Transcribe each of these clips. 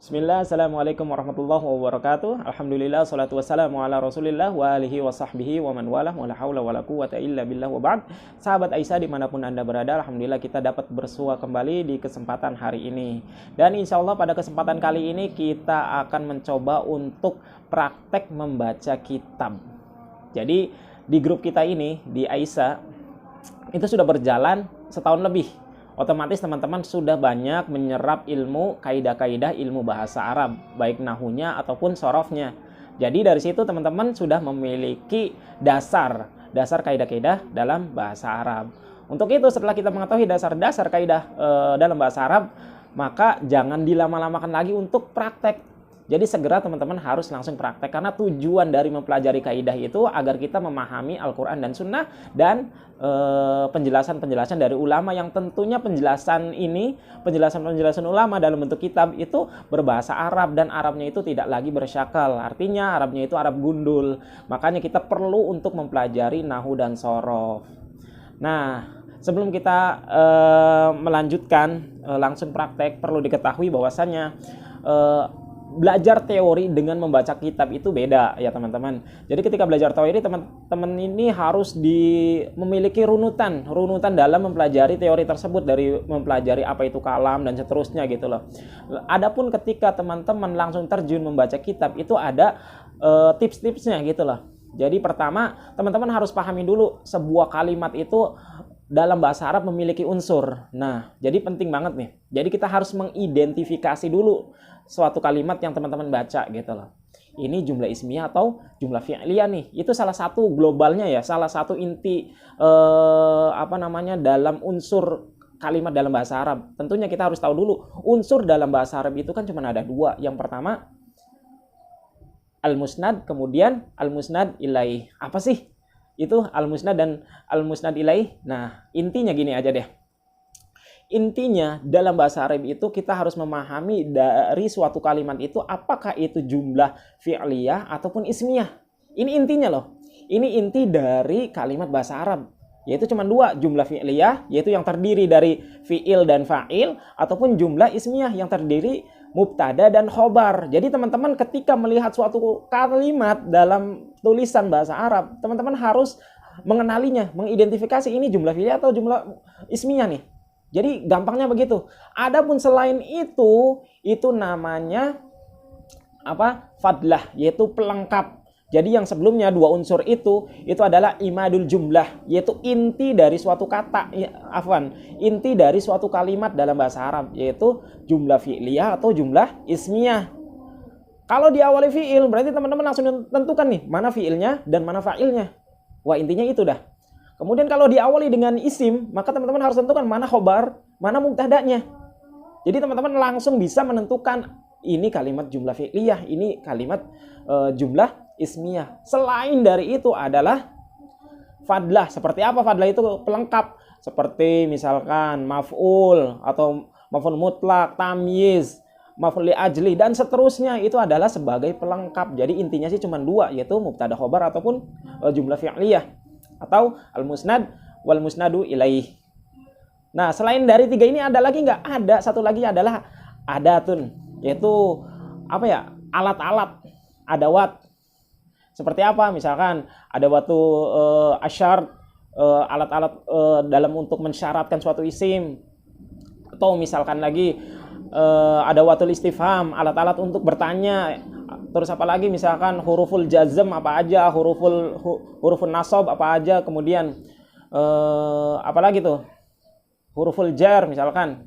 Bismillah, Assalamualaikum warahmatullahi wabarakatuh. Alhamdulillah, salatu wassalamu ala rasulillah wa alihi wa sahbihi wa man walah wa la hawla wa la quwata illa billah wa ba'd. Sahabat Aisyah dimanapun Anda berada, Alhamdulillah kita dapat bersua kembali di kesempatan hari ini. Dan insya Allah pada kesempatan kali ini kita akan mencoba untuk praktek membaca kitab. Jadi di grup kita ini, di Aisyah, itu sudah berjalan setahun lebih. Otomatis teman-teman sudah banyak menyerap ilmu kaidah-kaidah ilmu bahasa Arab, baik nahunya ataupun sorofnya. Jadi dari situ teman-teman sudah memiliki dasar kaidah-kaidah dalam bahasa Arab. Untuk itu setelah kita mengetahui dasar-dasar kaidah dalam bahasa Arab, maka jangan dilama-lamakan lagi untuk praktek. Jadi segera teman-teman harus langsung praktek, karena tujuan dari mempelajari kaidah itu agar kita memahami Al-Quran dan Sunnah dan penjelasan-penjelasan dari ulama, yang tentunya penjelasan ulama dalam bentuk kitab itu berbahasa Arab, dan Arabnya itu tidak lagi bersyakal, artinya Arabnya itu Arab gundul. Makanya kita perlu untuk mempelajari nahu dan sorof. Nah, sebelum kita melanjutkan langsung praktek, perlu diketahui bahwasannya belajar teori dengan membaca kitab itu beda ya teman-teman. Jadi ketika belajar teori, teman-teman ini harus memiliki runutan dalam mempelajari teori tersebut, dari mempelajari apa itu kalam dan seterusnya gitu loh. Adapun ketika teman-teman langsung terjun membaca kitab, itu ada tips-tipsnya gitu loh. Jadi pertama, teman-teman harus pahami dulu sebuah kalimat itu dalam bahasa Arab memiliki unsur. Nah, jadi penting banget nih. Jadi kita harus mengidentifikasi dulu suatu kalimat yang teman-teman baca gitu loh. Ini jumlah ismiyah atau jumlah fi'liyah nih. Itu salah satu globalnya ya, salah satu inti dalam unsur kalimat dalam bahasa Arab. Tentunya kita harus tahu dulu unsur dalam bahasa Arab itu kan cuma ada dua. Yang pertama al-musnad, kemudian al-musnad ilaih. Apa sih itu al-musnad dan al-musnad ilaih? Nah, intinya gini aja deh. Intinya dalam bahasa Arab itu kita harus memahami dari suatu kalimat itu apakah itu jumlah fi'liyah ataupun ismiyah. Ini intinya loh. Ini inti dari kalimat bahasa Arab. Yaitu cuma dua, jumlah fi'liyah yaitu yang terdiri dari fi'il dan fa'il, ataupun jumlah ismiyah yang terdiri mubtada dan khobar. Jadi teman-teman ketika melihat suatu kalimat dalam tulisan bahasa Arab, teman-teman harus mengenalinya, mengidentifikasi ini jumlah fi'liyah atau jumlah ismiyah nih. Jadi gampangnya begitu. Adapun selain itu namanya apa? Fadlah, yaitu pelengkap. Jadi yang sebelumnya dua unsur itu adalah imadul jumlah, yaitu inti dari suatu kata, inti dari suatu kalimat dalam bahasa Arab, yaitu jumlah fi'liyah atau jumlah ismiyah. Kalau diawali fi'il, berarti teman-teman langsung tentukan nih, mana fi'ilnya dan mana fa'ilnya. Wah, intinya itu dah. Kemudian kalau diawali dengan isim, maka teman-teman harus tentukan mana khobar, mana mubtadanya. Jadi teman-teman langsung bisa menentukan ini kalimat jumlah fi'liyah, ini kalimat jumlah ismiyah. Selain dari itu adalah fadlah. Seperti apa fadlah itu? Pelengkap. Seperti misalkan maf'ul atau maf'ul mutlak, tamyiz, maf'ul li ajli dan seterusnya, itu adalah sebagai pelengkap. Jadi intinya sih cuma dua, yaitu mubtada khobar ataupun jumlah fi'liyah, atau al-musnad wal musnadu ilaih. Nah, selain dari tiga ini ada lagi nggak? Ada satu lagi adalah adatun, yaitu apa ya? Alat-alat, adawat. Seperti apa? Misalkan ada watu asyar, alat-alat dalam untuk mensyaratkan suatu isim. Atau misalkan lagi ada watul istifham, alat-alat untuk bertanya. Terus apa lagi? Misalkan huruful jazm apa aja, huruful nasab apa aja, kemudian apa lagi tuh? Huruful jar misalkan.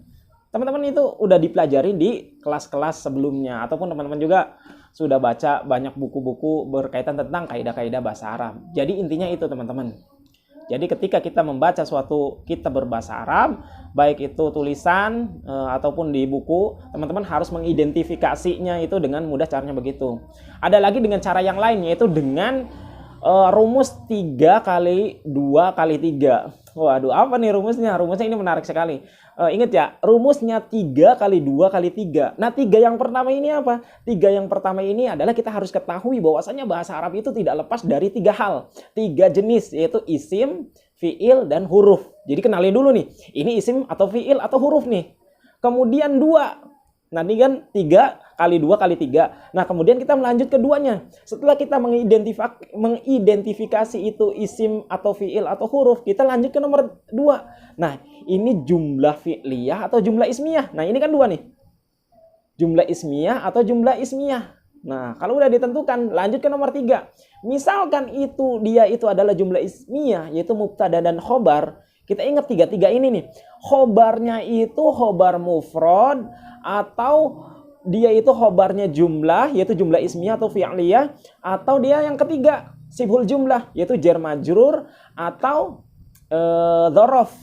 Teman-teman itu udah dipelajari di kelas-kelas sebelumnya, ataupun teman-teman juga sudah baca banyak buku-buku berkaitan tentang kaidah-kaidah bahasa Arab. Jadi intinya itu teman-teman. Jadi ketika kita membaca suatu kitab berbahasa Arab, baik itu tulisan ataupun di buku, teman-teman harus mengidentifikasinya itu dengan mudah, caranya begitu. Ada lagi dengan cara yang lain, yaitu dengan rumus 3 kali 2 kali 3. Waduh, apa nih rumusnya? Rumusnya ini menarik sekali. Ingat ya, rumusnya 3 kali 2 kali 3. Nah, 3 yang pertama ini apa? 3 yang pertama ini adalah kita harus ketahui bahwasanya bahasa Arab itu tidak lepas dari 3 hal. 3 jenis, yaitu isim, fi'il, dan huruf. Jadi kenali dulu nih, ini isim atau fi'il atau huruf nih. Kemudian 2. Nah, ini kan 3 kali 2 kali 3. Nah, kemudian kita melanjut keduanya. Setelah kita mengidentifikasi itu isim atau fiil atau huruf, kita lanjut ke nomor 2. Nah, ini jumlah fi'liyah atau jumlah ismiyah. Nah, ini kan 2 nih. Jumlah ismiyah atau jumlah ismiyah. Nah, kalau udah ditentukan, lanjut ke nomor 3. Misalkan dia itu adalah jumlah ismiyah, yaitu mubtada dan khobar. Kita ingat 3 ini nih. Khobarnya itu khobar mufrad atau dia itu khobarnya jumlah, yaitu jumlah ismiyah atau fi'liyah, atau dia yang ketiga, sibhul jumlah, yaitu jar majrur atau dzaraf.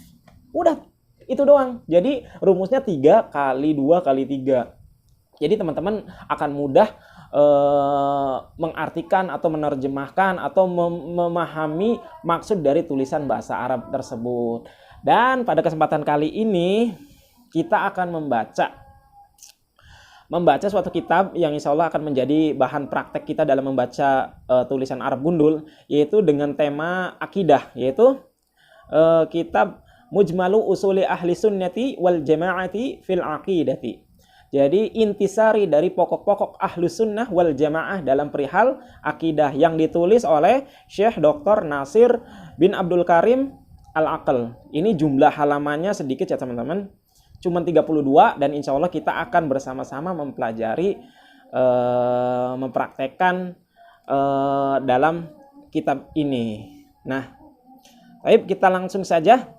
Udah, itu doang. Jadi rumusnya 3 kali 2 kali 3. Jadi teman-teman akan mudah mengartikan atau menerjemahkan atau memahami maksud dari tulisan bahasa Arab tersebut. Dan pada kesempatan kali ini kita akan membaca suatu kitab yang insya Allah akan menjadi bahan praktek kita dalam membaca tulisan Arab gundul, yaitu dengan tema akidah, yaitu kitab Mujmalu Usuli Ahli Sunnati wal Jama'ati fil Aqidati. Jadi intisari dari pokok-pokok Ahlus Sunnah wal Jamaah dalam perihal akidah, yang ditulis oleh Syekh Dr. Nasir bin Abdul Karim Al-Aql. Ini jumlah halamannya sedikit ya teman-teman, cuma 32, dan insya Allah kita akan bersama-sama mempelajari, mempraktekkan dalam kitab ini. Nah, baik, kita langsung saja.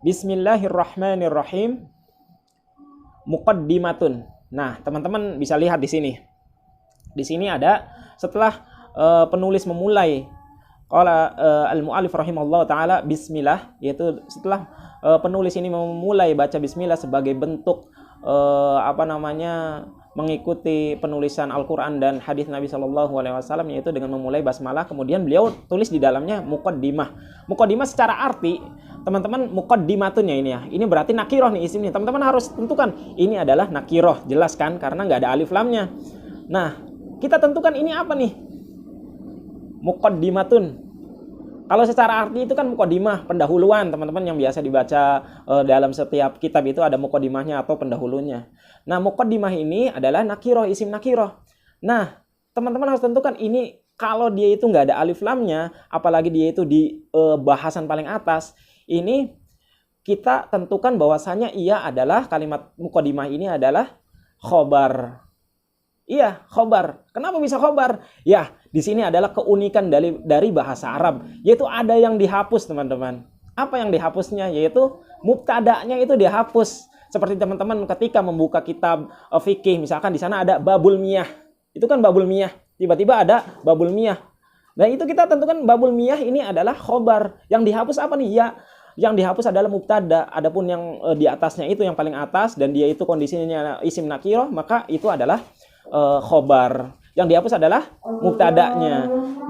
Bismillahirrahmanirrahim. Muqaddimatun. Nah, teman-teman bisa lihat di sini. Di sini ada setelah penulis memulai qala al-mu'allif rahimallahu taala bismillah, yaitu setelah penulis ini memulai baca bismillah sebagai bentuk mengikuti penulisan Al-Qur'an dan hadis Nabi SAW, yaitu dengan memulai basmalah, kemudian beliau tulis di dalamnya muqaddimah. Muqaddimah secara arti, teman-teman, muqaddimatun ya ini ya. Ini berarti nakiroh nih isimnya. Teman-teman harus tentukan ini adalah nakiroh, jelas kan? Karena nggak ada alif lamnya. Nah, kita tentukan ini apa nih? Muqaddimatun. Kalau secara arti itu kan muqaddimah, pendahuluan, teman-teman, yang biasa dibaca dalam setiap kitab itu ada muqaddimahnya atau pendahulunya. Nah, muqaddimah ini adalah nakiroh, isim nakiroh. Nah, teman-teman harus tentukan ini kalau dia itu nggak ada alif lamnya, apalagi dia itu di bahasan paling atas, ini kita tentukan bahwasanya ia adalah kalimat muqaddimah ini adalah khobar. Iya, khobar. Kenapa bisa khobar? Ya, di sini adalah keunikan dari bahasa Arab, yaitu ada yang dihapus, teman-teman. Apa yang dihapusnya? Yaitu mubtada'nya itu dihapus. Seperti teman-teman ketika membuka kitab fikih, misalkan di sana ada babul miyah. Itu kan babul miyah. Tiba-tiba ada babul miyah. Nah, itu kita tentukan babul miyah ini adalah khobar. Yang dihapus apa nih? Ya, yang dihapus adalah mubtada. Adapun yang di atasnya itu yang paling atas dan dia itu kondisinya isim nakiroh, maka itu adalah khobar. Yang dihapus adalah mubtada'nya.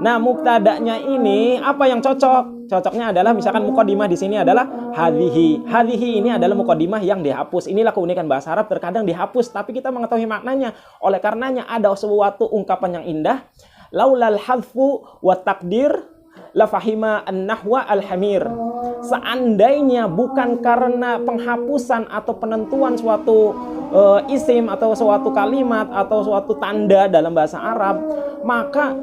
Nah, mubtada'nya ini apa yang cocok? Cocoknya adalah misalkan muqaddimah di sini adalah hadhihi. Hadhihi ini adalah muqaddimah yang dihapus. Inilah keunikan bahasa Arab, terkadang dihapus tapi kita mengetahui maknanya. Oleh karenanya ada suatu ungkapan yang indah, laulal hadfu wa takdir la fahima an-nahwa al-hamir. Seandainya bukan karena penghapusan atau penentuan suatu isim atau suatu kalimat atau suatu tanda dalam bahasa Arab, maka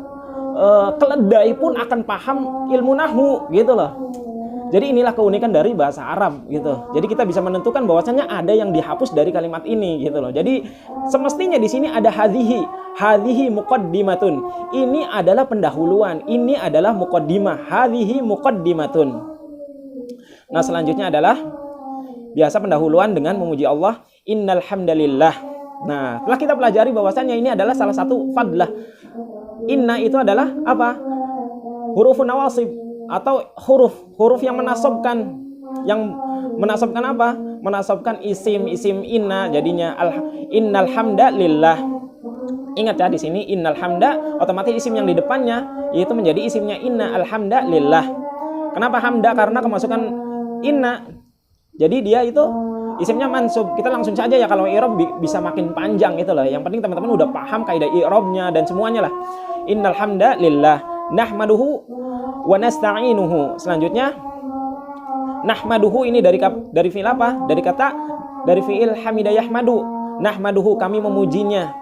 keledai pun akan paham ilmu nahwu, gitu loh. Jadi inilah keunikan dari bahasa Arab, gitu. Jadi kita bisa menentukan bahwasanya ada yang dihapus dari kalimat ini, gitu loh. Jadi semestinya di sini ada hadhihi muqaddimatun. Ini adalah pendahuluan, ini adalah muqaddimah. Hadhihi muqaddimatun. Nah, selanjutnya adalah biasa pendahuluan dengan memuji Allah, innal hamdalillah. Nah, telah kita pelajari bahwasanya ini adalah salah satu fadlah. Inna itu adalah apa? Hurufun nawasib atau huruf yang menasabkan. Yang menasabkan apa? Menasabkan isim inna, jadinya innal hamdalillah. Ingat ya, di sini innal hamda, otomatis isim yang di depannya yaitu menjadi isimnya inna, alhamdulillah. Kenapa hamda? Karena kemasukan inna. Jadi dia itu isimnya mansub. Kita langsung saja ya, kalau i'rab bisa makin panjang gitu loh. Yang penting teman-teman udah paham kaidah i'rabnya dan semuanya lah. Innal hamda lillah nahmaduhu wa nasta'inuhu. Selanjutnya Nahmaduhu ini dari fi'il apa? Dari fi'il hamida yahmadu. Nahmaduhu, kami memujinya.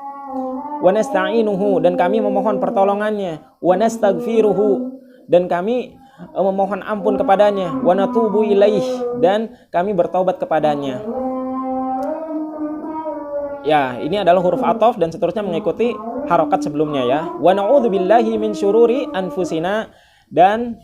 Wa nasta'inuhu, dan kami memohon pertolongannya. Wa nastaghfiruhu, dan kami memohon ampun kepadanya. Wa natubu ilaih, dan kami bertaubat kepadanya. Ya, ini adalah huruf ataf dan seterusnya mengikuti harokat sebelumnya ya. Wa na'udzubillahi min syururi anfusina, dan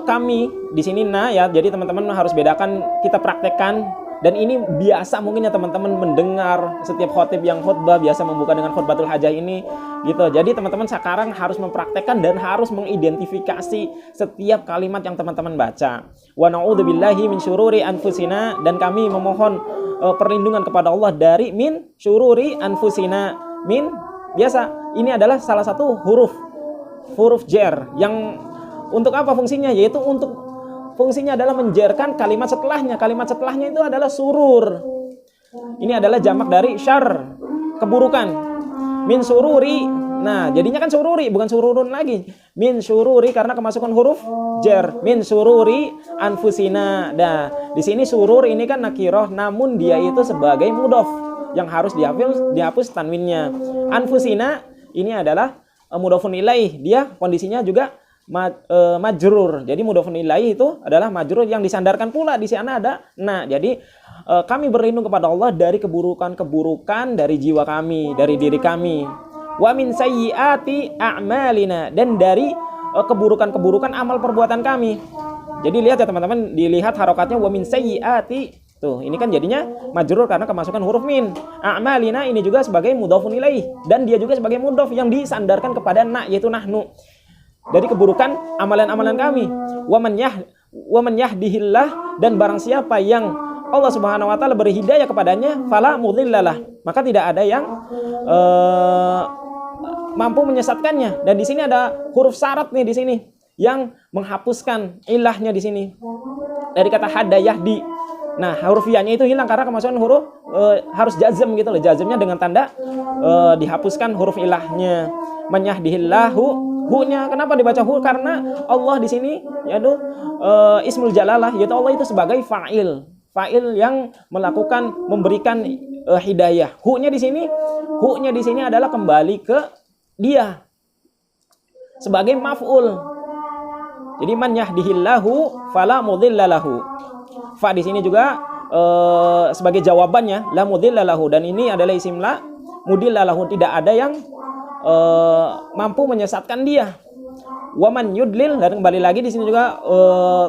kami di sini ya. Jadi teman-teman harus bedakan, kita praktekkan. Dan ini biasa mungkin ya teman-teman mendengar setiap khotib yang khutbah biasa membuka dengan khutbatul hajah ini gitu. Jadi teman-teman sekarang harus mempraktekkan dan harus mengidentifikasi setiap kalimat yang teman-teman baca. Wa na'udzubillahi min syururi anfusina, dan kami memohon perlindungan kepada Allah dari min syururi anfusina. Min biasa ini adalah salah satu huruf jar yang untuk apa fungsinya? Yaitu untuk fungsinya adalah menjerkan kalimat setelahnya. Kalimat setelahnya itu adalah surur. Ini adalah jamak dari syar, keburukan. Min sururi. Nah, jadinya kan sururi, bukan sururun lagi. Min sururi karena kemasukan huruf jar. Min sururi anfusina. Nah, di sini surur ini kan nakirah, namun dia itu sebagai mudhof yang harus dihapus tanwinnya. Anfusina ini adalah mudhofun ilaih. Dia kondisinya juga majrur. Jadi mudhofun ilaih itu adalah majrur yang disandarkan pula di sana ada. Nah, jadi kami berlindung kepada Allah dari keburukan-keburukan dari jiwa kami, dari diri kami. Wa min sayyiati a'malina, dan dari keburukan-keburukan amal perbuatan kami. Jadi lihat ya teman-teman, dilihat harokatnya wa min sayyiati. Tuh, ini kan jadinya majrur karena kemasukan huruf min. A'malina ini juga sebagai mudhofun ilaih, dan dia juga sebagai mudhof yang disandarkan kepada na, yaitu nahnu. Dari keburukan amalan-amalan kami. Wa man yahdihillah, dan barang siapa yang Allah Subhanahu wa taala beri hidayah kepadanya, fala mudhillalah, maka tidak ada yang mampu menyesatkannya. Dan di sini ada huruf syarat nih di sini yang menghapuskan ilahnya di sini. Dari kata hada yahdi. Nah, huruf ya-nya itu hilang karena kemasukan huruf harus jazm gitu loh. Jazmnya dengan tanda dihapuskan huruf ilahnya. Man yahdihillahu, hu-nya kenapa dibaca hu? Karena Allah di sini yaitu ismul jalalah, yaitu Allah itu sebagai fa'il yang melakukan memberikan hidayah. Hu-nya di sini adalah kembali ke dia sebagai maf'ul. Jadi man yahdihillahu fala mudhillalahu. Fa di sini juga sebagai jawabannya la mudhillalahu, dan ini adalah isim la mudhillalahu, tidak ada yang mampu menyesatkan dia. Waman yudlil, dan kembali lagi di sini juga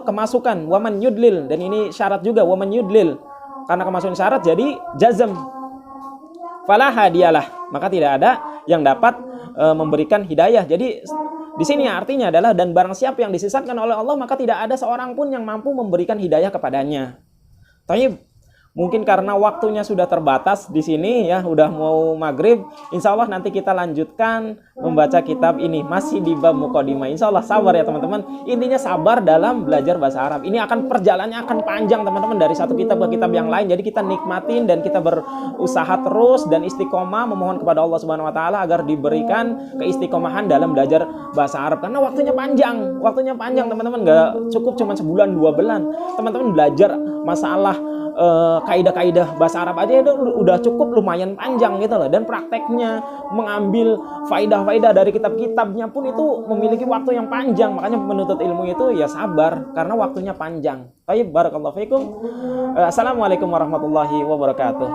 kemasukan waman yudlil, dan ini syarat juga waman yudlil karena kemasukan syarat jadi jazm. Fala hadiyalah, maka tidak ada yang dapat memberikan hidayah. Jadi di sini artinya adalah dan barang siapa yang disesatkan oleh Allah, maka tidak ada seorang pun yang mampu memberikan hidayah kepadanya. Tapi mungkin karena waktunya sudah terbatas di sini ya, udah mau maghrib. Insya Allah nanti kita lanjutkan membaca kitab ini masih di bab muqaddimah. Insya Allah sabar ya teman-teman. Intinya sabar dalam belajar bahasa Arab. Ini akan perjalanannya akan panjang teman-teman, dari satu kitab ke kitab yang lain. Jadi kita nikmatin dan kita berusaha terus dan istiqomah memohon kepada Allah Subhanahu Wa Taala agar diberikan keistiqomahan dalam belajar bahasa Arab. Karena waktunya panjang teman-teman. Nggak cukup cuma sebulan 2 bulan. Teman-teman belajar masalah kaidah-kaidah bahasa Arab aja itu udah cukup lumayan panjang gitu loh. Dan prakteknya mengambil faidah-faidah dari kitab-kitabnya pun itu memiliki waktu yang panjang. Makanya menuntut ilmu itu ya sabar karena waktunya panjang. Baik, barakallahu fiikum. Assalamualaikum warahmatullahi wabarakatuh.